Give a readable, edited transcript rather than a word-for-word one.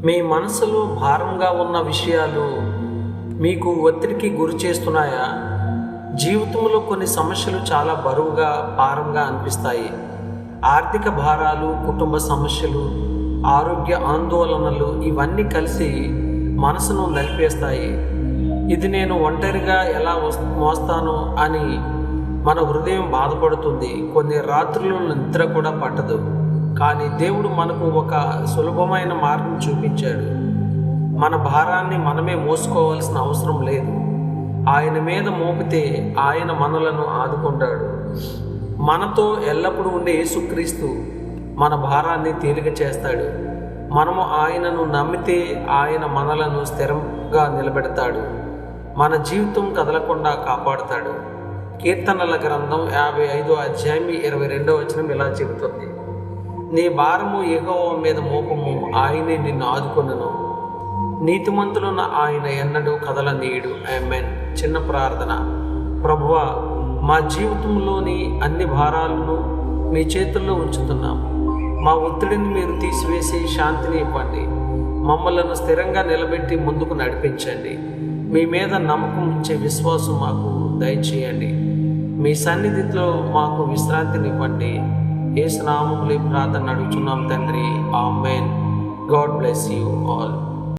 మీ మనసులో భారంగా ఉన్న విషయాలు మీకు ఒత్తిడికి గురి చేస్తున్నాయా? జీవితంలో కొన్ని సమస్యలు చాలా బరువుగా, భారంగా అనిపిస్తాయి. ఆర్థిక భారాలు, కుటుంబ సమస్యలు, ఆరోగ్య ఆందోళనలు ఇవన్నీ కలిసి మనసును నలిపేస్తాయి. ఇది నేను ఒంటరిగా ఎలా మోస్తాను అని మన హృదయం బాధపడుతుంది. కొన్ని రాత్రులు నిద్ర కూడా పట్టదు. కానీ దేవుడు మనకు ఒక సులభమైన మార్గం చూపించాడు. మన భారాన్ని మనమే మోసుకోవాల్సిన అవసరం లేదు. ఆయన మీద మోపితే ఆయన మనలను ఆదుకుంటాడు. మనతో ఎల్లప్పుడూ ఉండే యేసుక్రీస్తు మన భారాన్ని తేలిక చేస్తాడు. మనము ఆయనను నమ్మితే ఆయన మనలను స్థిరంగా నిలబెడతాడు. మన జీవితం కదలకుండా కాపాడుతాడు. కీర్తనల గ్రంథం 55వ అధ్యాయం 22వ వచనం ఇలా చెబుతుంది: నీ భారము యెహోవా మీద మోపము, ఆయనే నిన్ను ఆదుకొనును. నీతిమంతులున్న ఆయన ఎన్నడూ కదలనీయుడు. ఆమేన్. చిన్న ప్రార్థన. ప్రభువా, మా జీవితంలోని అన్ని భారాలను మీ చేతుల్లో ఉంచుతున్నాం. మా ఒత్తిడిని మీరు తీసివేసి శాంతిని ఇవ్వండి. మమ్మలను స్థిరంగా నిలబెట్టి ముందుకు నడిపించండి. మీ మీద నమ్మకం ఉంచే విశ్వాసం మాకు దయచేయండి. మీ సన్నిధిలో మాకు విశ్రాంతినివ్వండి. యేసు నామములో ప్రార్థన అడుగుచున్నాం తండ్రి. Amen. God bless you all.